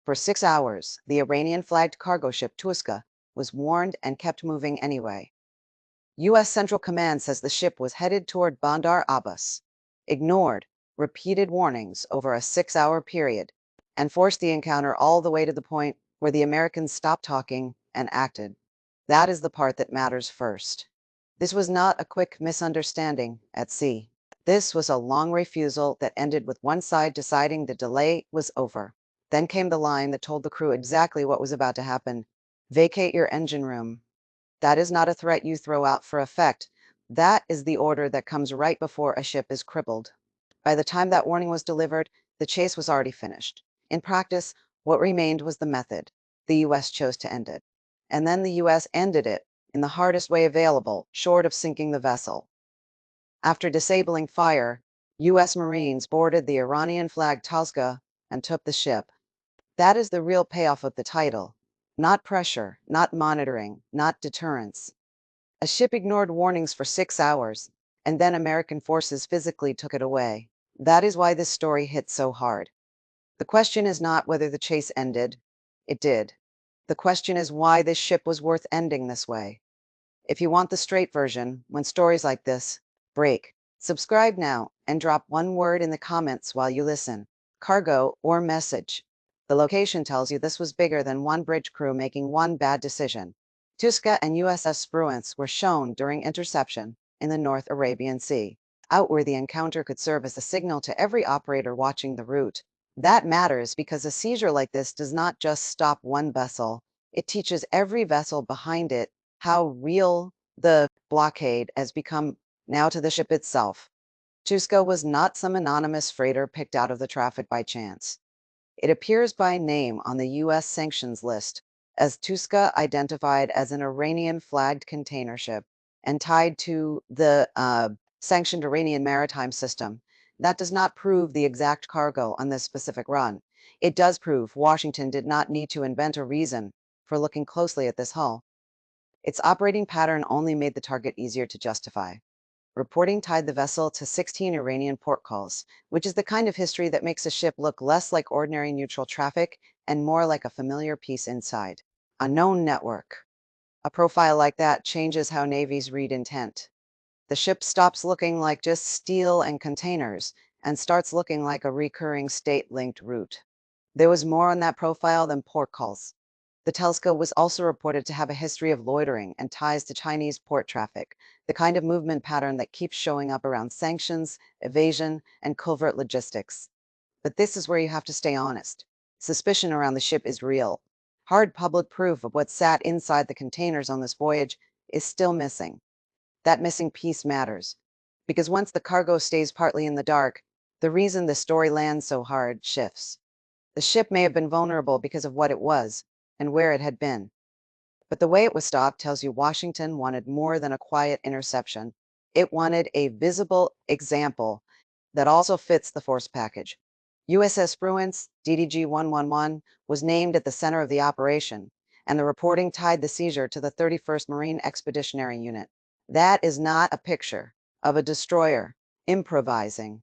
For 6 hours, the Iranian-flagged cargo ship Tuska was warned and kept moving anyway. U.S. Central Command says the ship was headed toward Bandar Abbas, ignored repeated warnings over a 6-hour period, and forced the encounter all the way to the point where the Americans stopped talking and acted. That is the part that matters first. This was not a quick misunderstanding at sea. This was a long refusal that ended with one side deciding the delay was over. Then came the line that told the crew exactly what was about to happen. Vacate your engine room. That is not a threat you throw out for effect. That is the order that comes right before a ship is crippled. By the time that warning was delivered, the chase was already finished. In practice, what remained was the method. The U.S. chose to end it. And then the U.S. ended it in the hardest way available, short of sinking the vessel. After disabling fire, U.S. Marines boarded the Iranian-flagged Tazga and took the ship. That is the real payoff of the title. Not pressure, not monitoring, not deterrence. A ship ignored warnings for 6 hours, and then American forces physically took it away. That is why this story hits so hard. The question is not whether the chase ended. It did. The question is why this ship was worth ending this way. If you want the straight version, when stories like this break, subscribe now and drop one word in the comments while you listen. Cargo or message. The location tells you this was bigger than one bridge crew making one bad decision. Tuska and USS Spruance were shown during interception in the North Arabian Sea, out where the encounter could serve as a signal to every operator watching the route. That matters because a seizure like this does not just stop one vessel, it teaches every vessel behind it how real the blockade has become now to the ship itself. Tuska was not some anonymous freighter picked out of the traffic by chance. It appears by name on the U.S. sanctions list as Tuska, identified as an Iranian-flagged container ship and tied to the sanctioned Iranian maritime system. That does not prove the exact cargo on this specific run. It does prove Washington did not need to invent a reason for looking closely at this hull. Its operating pattern only made the target easier to justify. Reporting tied the vessel to 16 Iranian port calls, which is the kind of history that makes a ship look less like ordinary neutral traffic and more like a familiar piece inside a known network. A profile like that changes how navies read intent. The ship stops looking like just steel and containers and starts looking like a recurring state-linked route. There was more on that profile than port calls. The Telska was also reported to have a history of loitering and ties to Chinese port traffic, the kind of movement pattern that keeps showing up around sanctions, evasion, and covert logistics. But this is where you have to stay honest. Suspicion around the ship is real. Hard public proof of what sat inside the containers on this voyage is still missing. That missing piece matters, because once the cargo stays partly in the dark, the reason the story lands so hard shifts. The ship may have been vulnerable because of what it was and where it had been. But the way it was stopped tells you Washington wanted more than a quiet interception. It wanted a visible example that also fits the force package. USS Spruance, DDG 111, was named at the center of the operation, and the reporting tied the seizure to the 31st Marine Expeditionary Unit. That is not a picture of a destroyer improvising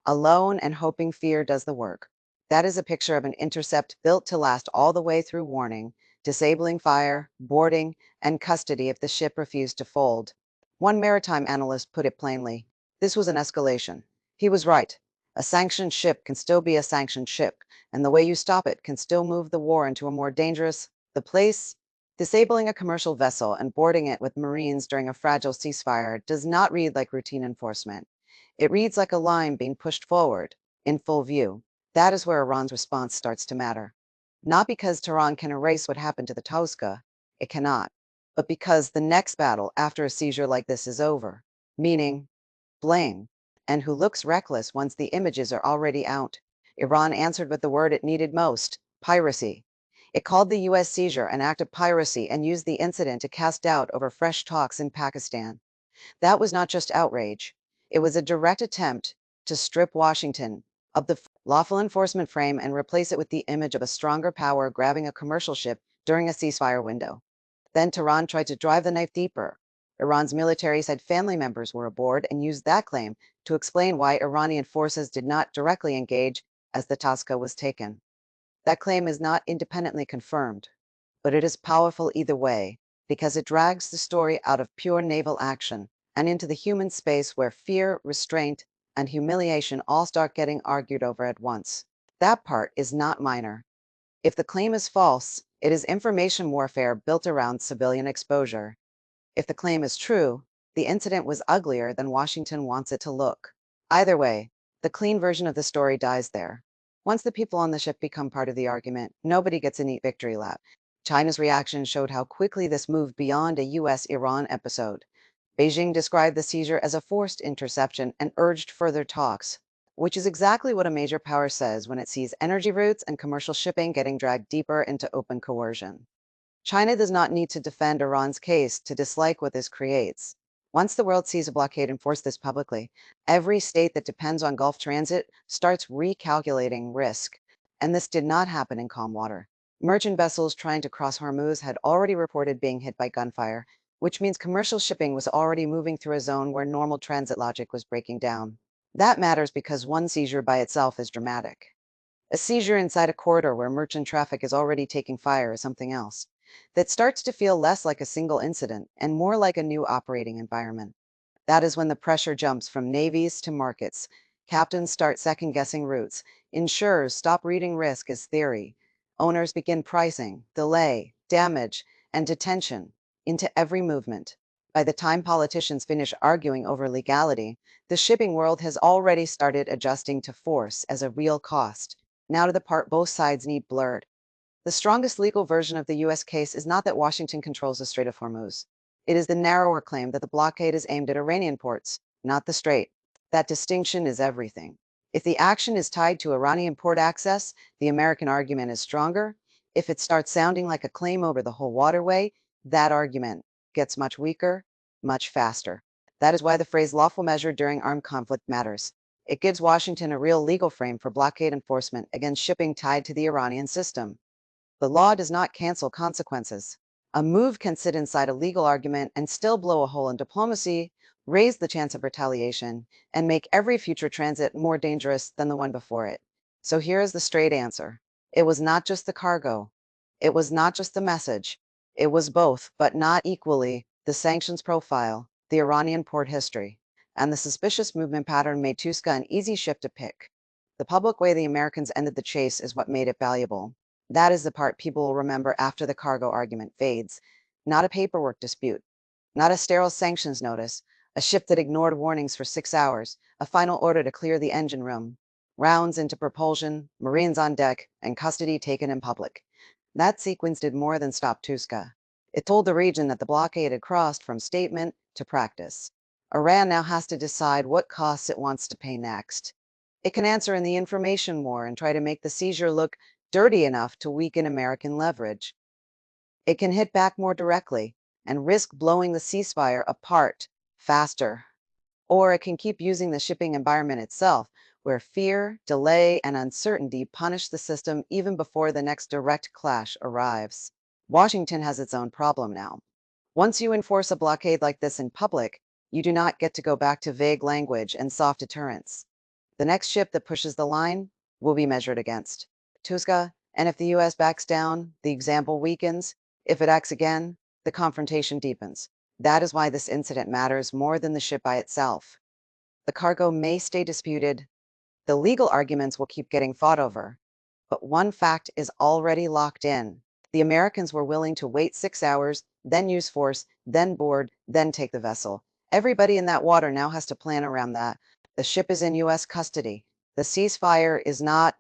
alone and hoping fear does the work. That is a picture of an intercept built to last all the way through warning, disabling fire, boarding, and custody if the ship refused to fold. One maritime analyst put it plainly. This was an escalation. He was right. A sanctioned ship can still be a sanctioned ship, and the way you stop it can still move the war into a more dangerous, the place. Disabling a commercial vessel and boarding it with Marines during a fragile ceasefire does not read like routine enforcement. It reads like a line being pushed forward, in full view. That is where Iran's response starts to matter. Not because Tehran can erase what happened to the Toska, it cannot, but because the next battle after a seizure like this is over, meaning blame, and who looks reckless once the images are already out. Iran answered with the word it needed most, piracy. It called the U.S. seizure an act of piracy and used the incident to cast doubt over fresh talks in Pakistan. That was not just outrage. It was a direct attempt to strip Washington of the lawful enforcement frame and replace it with the image of a stronger power grabbing a commercial ship during a ceasefire window. Then Tehran tried to drive the knife deeper. Iran's military said family members were aboard and used that claim to explain why Iranian forces did not directly engage as the Tosca was taken. That claim is not independently confirmed, but it is powerful either way because it drags the story out of pure naval action and into the human space where fear, restraint, and humiliation all start getting argued over at once. That part is not minor. If the claim is false, it is information warfare built around civilian exposure. If the claim is true, the incident was uglier than Washington wants it to look. Either way, the clean version of the story dies there. Once the people on the ship become part of the argument, nobody gets a neat victory lap. China's reaction showed how quickly this moved beyond a US-Iran episode. Beijing described the seizure as a forced interception and urged further talks, which is exactly what a major power says when it sees energy routes and commercial shipping getting dragged deeper into open coercion. China does not need to defend Iran's case to dislike what this creates. Once the world sees a blockade enforce this publicly, every state that depends on Gulf transit starts recalculating risk. And this did not happen in calm water. Merchant vessels trying to cross Hormuz had already reported being hit by gunfire, which means commercial shipping was already moving through a zone where normal transit logic was breaking down. That matters because one seizure by itself is dramatic. A seizure inside a corridor where merchant traffic is already taking fire is something else. That starts to feel less like a single incident and more like a new operating environment. That is when the pressure jumps from navies to markets. Captains start second guessing routes. Insurers stop reading risk as theory. Owners begin pricing, delay, damage, and detention into every movement. By the time politicians finish arguing over legality, the shipping world has already started adjusting to force as a real cost. Now to the part both sides need blurred. The strongest legal version of the US case is not that Washington controls the Strait of Hormuz. It is the narrower claim that the blockade is aimed at Iranian ports, not the Strait. That distinction is everything. If the action is tied to Iranian port access, the American argument is stronger. If it starts sounding like a claim over the whole waterway, that argument gets much weaker, much faster. That is why the phrase lawful measure during armed conflict matters. It gives Washington a real legal frame for blockade enforcement against shipping tied to the Iranian system. The law does not cancel consequences. A move can sit inside a legal argument and still blow a hole in diplomacy, raise the chance of retaliation, and make every future transit more dangerous than the one before it. So here is the straight answer. It was not just the cargo. It was not just the message. It was both, but not equally, the sanctions profile, the Iranian port history, and the suspicious movement pattern made Tuska an easy ship to pick. The public way the Americans ended the chase is what made it valuable. That is the part people will remember after the cargo argument fades. Not a paperwork dispute, not a sterile sanctions notice, a ship that ignored warnings for 6 hours, a final order to clear the engine room, rounds into propulsion, Marines on deck, and custody taken in public. That sequence did more than stop Tuska. It told the region that the blockade had crossed from statement to practice. Iran now has to decide what costs it wants to pay next. It can answer in the information war and try to make the seizure look dirty enough to weaken American leverage. It can hit back more directly and risk blowing the ceasefire apart faster. Or it can keep using the shipping environment itself, where fear, delay, and uncertainty punish the system even before the next direct clash arrives. Washington has its own problem now. Once you enforce a blockade like this in public, you do not get to go back to vague language and soft deterrence. The next ship that pushes the line will be measured against Tuska, and if the US backs down, the example weakens. If it acts again, the confrontation deepens. That is why this incident matters more than the ship by itself. The cargo may stay disputed, the legal arguments will keep getting fought over, but one fact is already locked in. The Americans were willing to wait 6 hours, then use force, then board, then take the vessel. Everybody in that water now has to plan around that. The ship is in US custody. The ceasefire is not